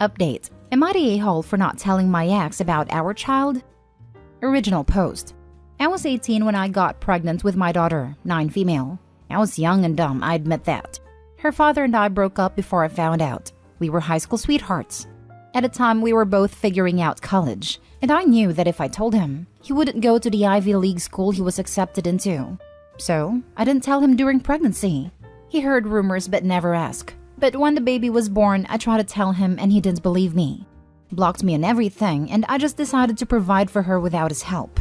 Update. Am I the a-hole for not telling my ex about our child? Original post. I was 18 when I got pregnant with my daughter, 9 female. I was young and dumb, I admit that. Her father and I broke up before I found out. We were high school sweethearts. At the time, we were both figuring out college, and I knew that if I told him, he wouldn't go to the Ivy League school he was accepted into. So, I didn't tell him during pregnancy. He heard rumors but never asked. But when the baby was born, I tried to tell him and he didn't believe me. Blocked me on everything, and I just decided to provide for her without his help.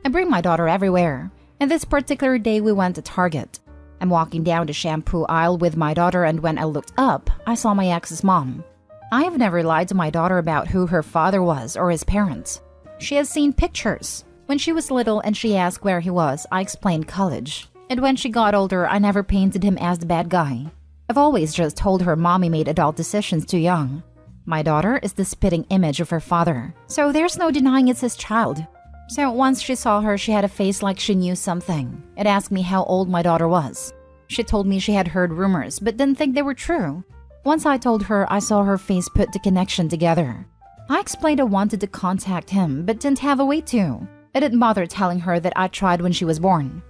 I bring my daughter everywhere, and this particular day we went to Target. I'm walking down the shampoo aisle with my daughter, and when I looked up, I saw my ex's mom. I have never lied to my daughter about who her father was or his parents. She has seen pictures. When she was little and she asked where he was, I explained college. And when she got older, I never painted him as the bad guy. I've always just told her mommy made adult decisions too young. My daughter is the spitting image of her father, so there's no denying it's his child. So once she saw her, she had a face like she knew something and asked me how old my daughter was. She told me she had heard rumors but didn't think they were true. Once I told her, I saw her face put the connection together. I explained I wanted to contact him but didn't have a way to. I didn't bother telling her that I tried when she was born.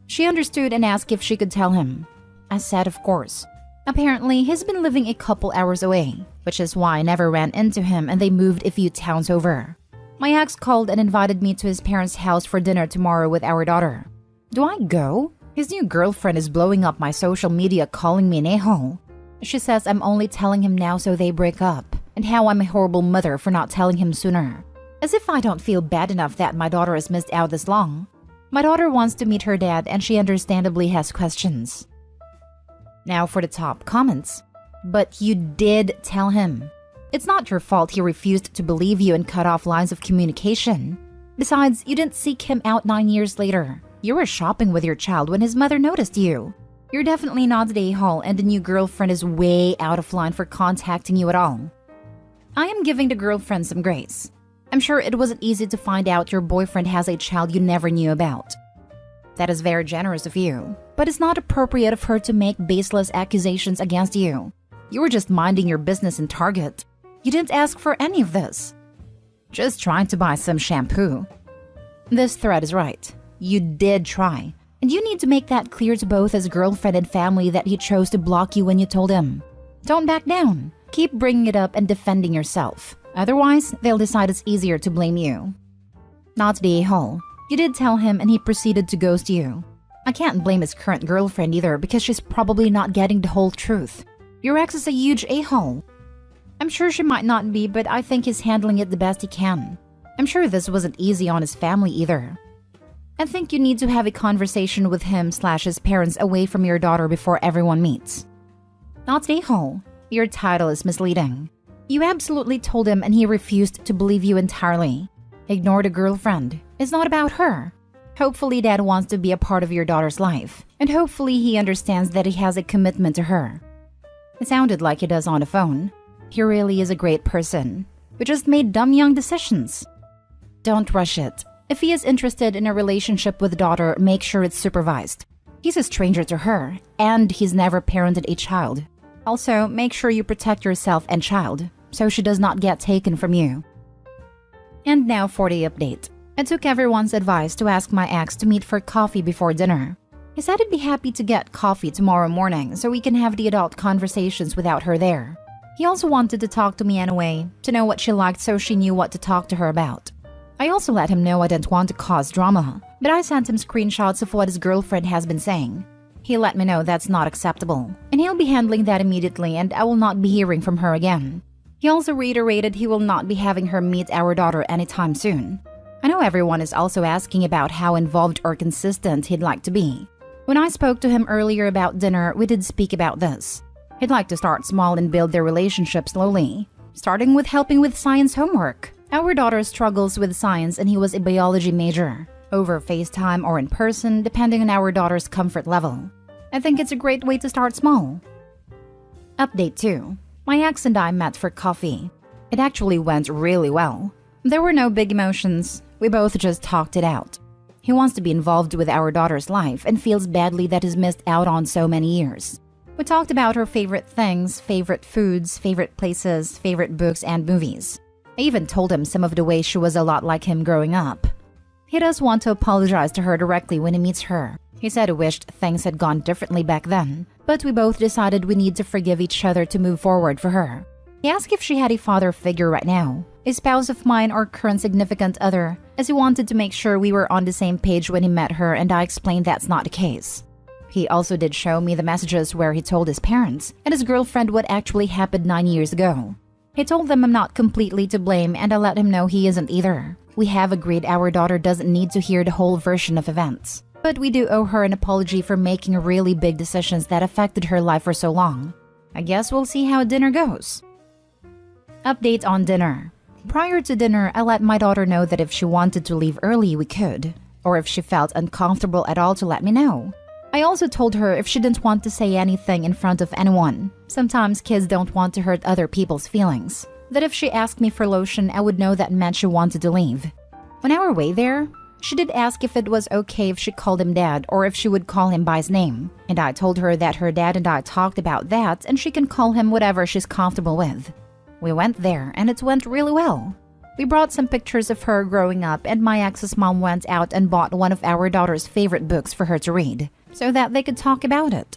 She understood and asked if she could tell him. I said of course. Apparently, he's been living a couple hours away, which is why I never ran into him and they moved a few towns over. My ex called and invited me to his parents' house for dinner tomorrow with our daughter. Do I go? His new girlfriend is blowing up my social media calling me an a-hole. She says I'm only telling him now so they break up, and how I'm a horrible mother for not telling him sooner. As if I don't feel bad enough that my daughter has missed out this long. My daughter wants to meet her dad and she understandably has questions. Now for the top comments. But you did tell him. It's not your fault he refused to believe you and cut off lines of communication. Besides, you didn't seek him out 9 years later. You were shopping with your child when his mother noticed you. You're definitely not the a-hole, and the new girlfriend is way out of line for contacting you at all. I am giving the girlfriend some grace. I'm sure it wasn't easy to find out your boyfriend has a child you never knew about. That is very generous of you, but it's not appropriate of her to make baseless accusations against you. You were just minding your business in Target. You didn't ask for any of this. Just trying to buy some shampoo. This thread is right. You did try. And you need to make that clear to both his girlfriend and family that he chose to block you when you told him. Don't back down. Keep bringing it up and defending yourself. Otherwise, they'll decide it's easier to blame you. Not the a-hole. You did tell him and he proceeded to ghost you. I can't blame his current girlfriend either because she's probably not getting the whole truth. Your ex is a huge a-hole. I'm sure she might not be, but I think he's handling it the best he can. I'm sure this wasn't easy on his family either. I think you need to have a conversation with him/his parents away from your daughter before everyone meets. Not a-hole. Your title is misleading. You absolutely told him and he refused to believe you entirely. Ignore the girlfriend. It's not about her. Hopefully Dad wants to be a part of your daughter's life, and hopefully he understands that he has a commitment to her. It sounded like he does on the phone. He really is a great person. We just made dumb young decisions. Don't rush it. If he is interested in a relationship with a daughter, make sure it's supervised. He's a stranger to her, and he's never parented a child. Also, make sure you protect yourself and child, so she does not get taken from you. And now for the update. I took everyone's advice to ask my ex to meet for coffee before dinner. He said he'd be happy to get coffee tomorrow morning so we can have the adult conversations without her there. He also wanted to talk to me anyway, to know what she liked so she knew what to talk to her about. I also let him know I didn't want to cause drama, but I sent him screenshots of what his girlfriend has been saying. He let me know that's not acceptable, and he'll be handling that immediately and I will not be hearing from her again. He also reiterated he will not be having her meet our daughter anytime soon. I know everyone is also asking about how involved or consistent he'd like to be. When I spoke to him earlier about dinner, we did speak about this. He'd like to start small and build their relationship slowly, starting with helping with science homework. Our daughter struggles with science and he was a biology major, over FaceTime or in person, depending on our daughter's comfort level. I think it's a great way to start small. Update 2. My ex and I met for coffee. It actually went really well. There were no big emotions. We both just talked it out. He wants to be involved with our daughter's life and feels badly that he's missed out on so many years. We talked about her favorite things, favorite foods, favorite places, favorite books, and movies. I even told him some of the ways she was a lot like him growing up. He does want to apologize to her directly when he meets her. He said he wished things had gone differently back then, but we both decided we need to forgive each other to move forward for her. He asked if she had a father figure right now, a spouse of mine or current significant other, as he wanted to make sure we were on the same page when he met her, and I explained that's not the case. He also did show me the messages where he told his parents and his girlfriend what actually happened 9 years ago. He told them I'm not completely to blame, and I let him know he isn't either. We have agreed our daughter doesn't need to hear the whole version of events, but we do owe her an apology for making really big decisions that affected her life for so long. I guess we'll see how dinner goes. Update on dinner. Prior to dinner, I let my daughter know that if she wanted to leave early, we could, or if she felt uncomfortable at all to let me know. I also told her if she didn't want to say anything in front of anyone. Sometimes kids don't want to hurt other people's feelings. That if she asked me for lotion, I would know that meant she wanted to leave. On our way there, she did ask if it was okay if she called him dad or if she would call him by his name. And I told her that her dad and I talked about that and she can call him whatever she's comfortable with. We went there and it went really well. We brought some pictures of her growing up, and my ex's mom went out and bought one of our daughter's favorite books for her to read, so that they could talk about it.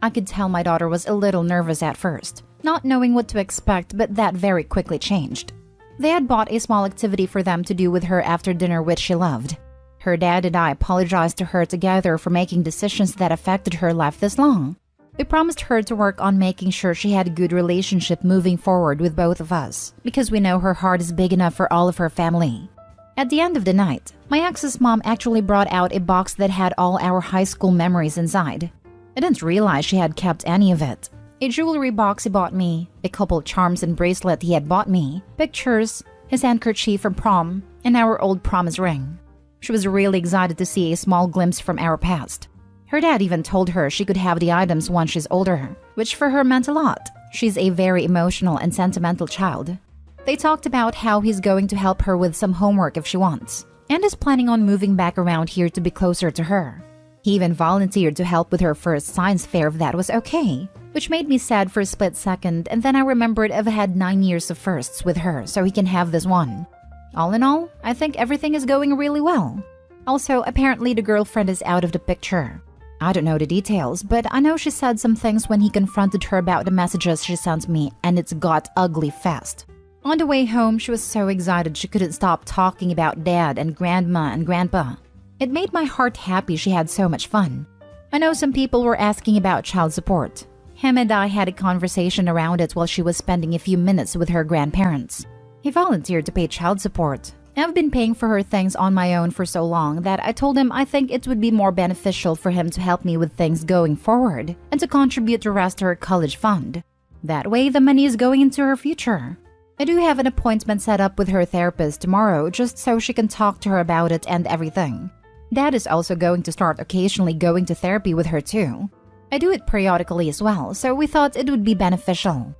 I could tell my daughter was a little nervous at first, not knowing what to expect, but that very quickly changed. They had bought a small activity for them to do with her after dinner, which she loved. Her dad and I apologized to her together for making decisions that affected her life this long. We promised her to work on making sure she had a good relationship moving forward with both of us, because we know her heart is big enough for all of her family. At the end of the night, my ex's mom actually brought out a box that had all our high school memories inside. I didn't realize she had kept any of it. A jewelry box he bought me, a couple charms and bracelet he had bought me, pictures, his handkerchief from prom, and our old promise ring. She was really excited to see a small glimpse from our past. Her dad even told her she could have the items once she's older, which for her meant a lot. She's a very emotional and sentimental child. They talked about how he's going to help her with some homework if she wants, and is planning on moving back around here to be closer to her. He even volunteered to help with her first science fair if that was okay, which made me sad for a split second, and then I remembered I've had 9 years of firsts with her, so he can have this one. All in all, I think everything is going really well. Also, apparently the girlfriend is out of the picture. I don't know the details, but I know she said some things when he confronted her about the messages she sent me, and it's got ugly fast. On the way home, she was so excited she couldn't stop talking about dad and grandma and grandpa. It made my heart happy she had so much fun. I know some people were asking about child support. Him and I had a conversation around it while she was spending a few minutes with her grandparents. He volunteered to pay child support. I've been paying for her things on my own for so long that I told him I think it would be more beneficial for him to help me with things going forward and to contribute the rest to her college fund. That way, the money is going into her future. I do have an appointment set up with her therapist tomorrow just so she can talk to her about it and everything. Dad is also going to start occasionally going to therapy with her too. I do it periodically as well, so we thought it would be beneficial.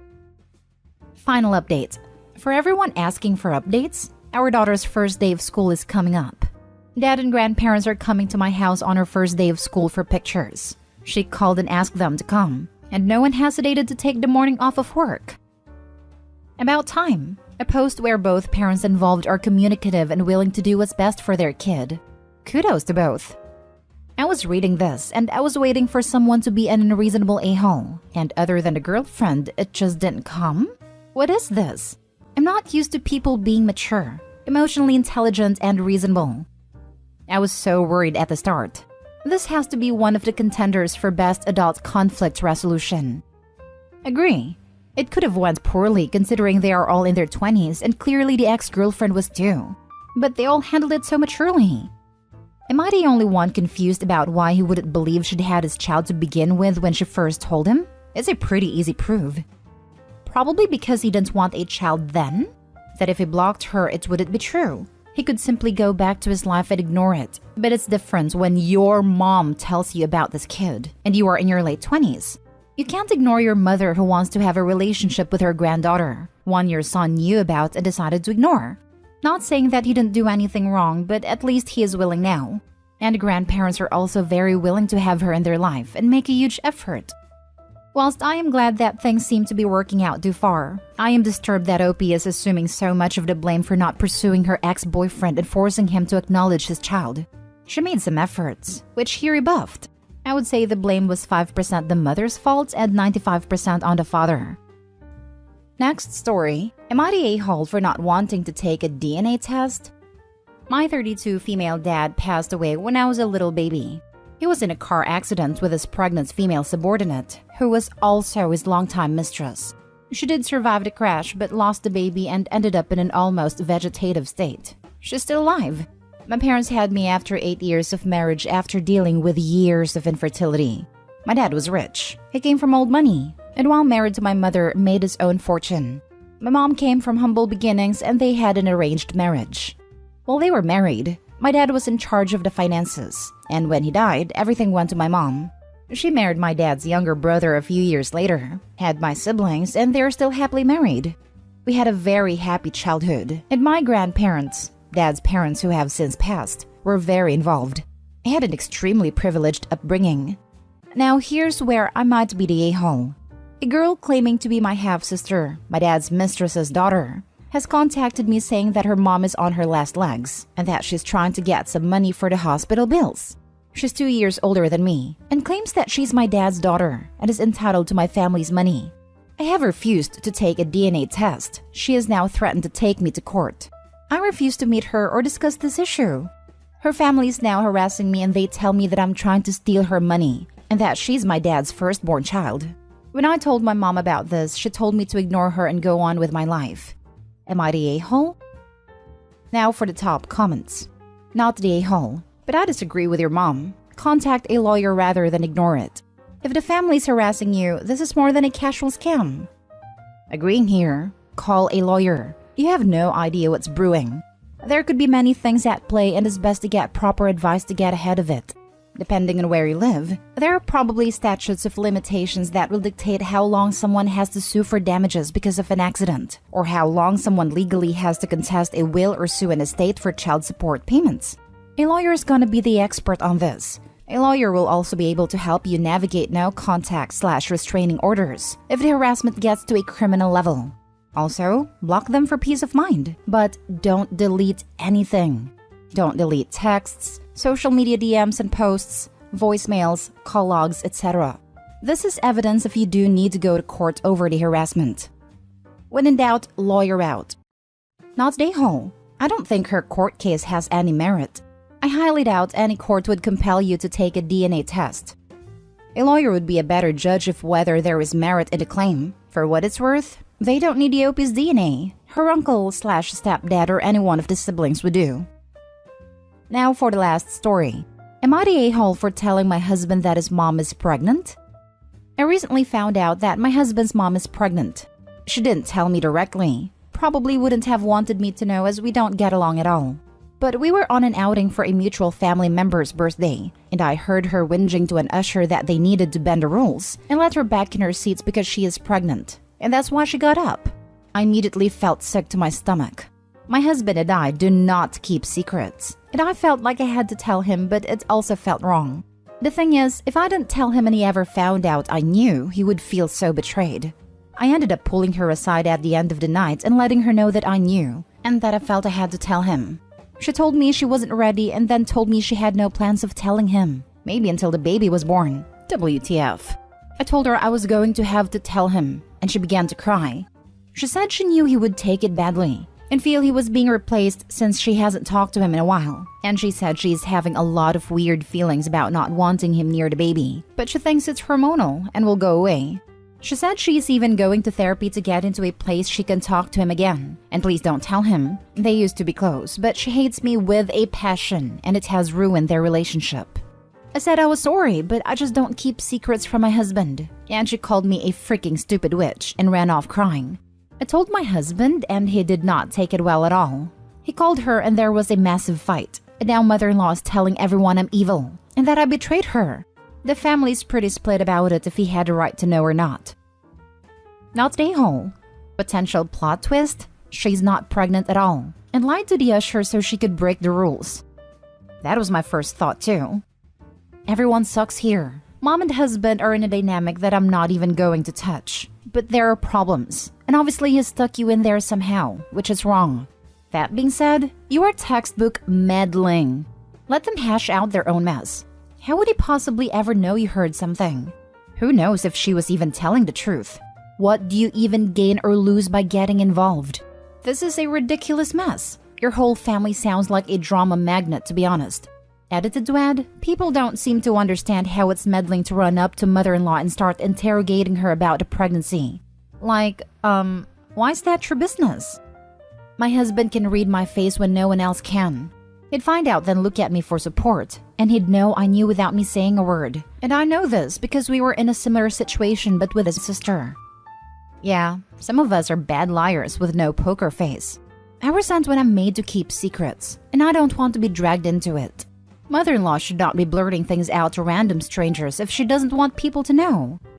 Final update. For everyone asking for updates, our daughter's first day of school is coming up. Dad and grandparents are coming to my house on her first day of school for pictures. She called and asked them to come, and no one hesitated to take the morning off of work. About time. A post where both parents involved are communicative and willing to do what's best for their kid. Kudos to both. I was reading this, and I was waiting for someone to be an unreasonable a-hole, and other than the girlfriend, it just didn't come? What is this? I'm not used to people being mature, emotionally intelligent, and reasonable. I was so worried at the start. This has to be one of the contenders for Best Adult Conflict Resolution. Agree. It could have went poorly considering they are all in their 20s and clearly the ex-girlfriend was too. But they all handled it so maturely. Am I the only one confused about why he wouldn't believe she'd had his child to begin with when she first told him? It's a pretty easy prove. Probably because he didn't want a child then? That if he blocked her, it wouldn't be true. He could simply go back to his life and ignore it. But it's different when your mom tells you about this kid and you are in your late 20s. You can't ignore your mother who wants to have a relationship with her granddaughter, one your son knew about and decided to ignore. Not saying that he didn't do anything wrong, but at least he is willing now. And grandparents are also very willing to have her in their life and make a huge effort. Whilst I am glad that things seem to be working out too far, I am disturbed that OP is assuming so much of the blame for not pursuing her ex-boyfriend and forcing him to acknowledge his child. She made some efforts, which he rebuffed. I would say the blame was 5% the mother's fault and 95% on the father. Next story. Am I the a-hole for not wanting to take a DNA test? My 32 female dad passed away when I was a little baby. He was in a car accident with his pregnant female subordinate, who was also his longtime mistress. She did survive the crash but lost the baby and ended up in an almost vegetative state. She's still alive. My parents had me after 8 years of marriage after dealing with years of infertility. My dad was rich. He came from old money, and while married to my mother, made his own fortune. My mom came from humble beginnings and they had an arranged marriage. While they were married, my dad was in charge of the finances, and when he died, everything went to my mom. She married my dad's younger brother a few years later, had my siblings, and they're still happily married. We had a very happy childhood, and my grandparents, dad's parents who have since passed, were very involved. I had an extremely privileged upbringing. Now here's where I might be the a-hole. A girl claiming to be my half-sister, my dad's mistress's daughter, has contacted me saying that her mom is on her last legs and that she's trying to get some money for the hospital bills. She's 2 years older than me and claims that she's my dad's daughter and is entitled to my family's money. I have refused to take a DNA test. She has now threatened to take me to court. I refuse to meet her or discuss this issue. Her family is now harassing me and they tell me that I'm trying to steal her money and that she's my dad's firstborn child. When I told my mom about this, she told me to ignore her and go on with my life. Am I the a-hole? Now for the top comments. Not the a-hole, but I disagree with your mom. Contact a lawyer rather than ignore it. If the family's harassing you, this is more than a casual scam. Agreeing here. Call a lawyer. You have no idea what's brewing. There could be many things at play and it's best to get proper advice to get ahead of it. Depending on where you live, there are probably statutes of limitations that will dictate how long someone has to sue for damages because of an accident, or how long someone legally has to contest a will or sue an estate for child support payments. A lawyer is gonna be the expert on this. A lawyer will also be able to help you navigate no-contact/restraining orders if the harassment gets to a criminal level. Also, block them for peace of mind, but don't delete anything. Don't delete texts, social media DMs and posts, voicemails, call logs, etc. This is evidence if you do need to go to court over the harassment. When in doubt, lawyer out. Not the a-hole. I don't think her court case has any merit. I highly doubt any court would compel you to take a DNA test. A lawyer would be a better judge of whether there is merit in the claim. For what it's worth, they don't need the OP's DNA. Her uncle/stepdad or any one of the siblings would do. Now for the last story. Am I the a-hole for telling my husband that his mom is pregnant? I recently found out that my husband's mom is pregnant. She didn't tell me directly. Probably wouldn't have wanted me to know as we don't get along at all. But we were on an outing for a mutual family member's birthday, and I heard her whinging to an usher that they needed to bend the rules and let her back in her seats because she is pregnant. And that's why she got up. I immediately felt sick to my stomach. My husband and I do not keep secrets, and I felt like I had to tell him, but it also felt wrong. The thing is, if I didn't tell him and he ever found out I knew, he would feel so betrayed. I ended up pulling her aside at the end of the night and letting her know that I knew, and that I felt I had to tell him. She told me she wasn't ready and then told me she had no plans of telling him, maybe until the baby was born. WTF. I told her I was going to have to tell him, and she began to cry. She said she knew he would take it badly and feel he was being replaced since she hasn't talked to him in a while. And she said she's having a lot of weird feelings about not wanting him near the baby, but she thinks it's hormonal and will go away. She said she's even going to therapy to get into a place she can talk to him again. And please don't tell him. They used to be close, but she hates me with a passion and it has ruined their relationship. I said I was sorry, but I just don't keep secrets from my husband. And she called me a freaking stupid witch and ran off crying. I told my husband and he did not take it well at all. He called her and there was a massive fight. And now mother-in-law is telling everyone I'm evil and that I betrayed her. The family's pretty split about it if he had a right to know or not. Not the a-hole. Potential plot twist? She's not pregnant at all and lied to the usher so she could break the rules. That was my first thought too. Everyone sucks here. Mom and husband are in a dynamic that I'm not even going to touch. But there are problems, and obviously he stuck you in there somehow, which is wrong. That being said, you are textbook meddling. Let them hash out their own mess. How would he possibly ever know you heard something? Who knows if she was even telling the truth? What do you even gain or lose by getting involved? This is a ridiculous mess. Your whole family sounds like a drama magnet, to be honest. Edited to add, people don't seem to understand how it's meddling to run up to mother-in-law and start interrogating her about the pregnancy. Like, why is that your business? My husband can read my face when no one else can. He'd find out, then look at me for support, and he'd know I knew without me saying a word. And I know this because we were in a similar situation but with his sister. Yeah, some of us are bad liars with no poker face. I resent when I'm made to keep secrets, and I don't want to be dragged into it. Mother-in-law should not be blurting things out to random strangers if she doesn't want people to know.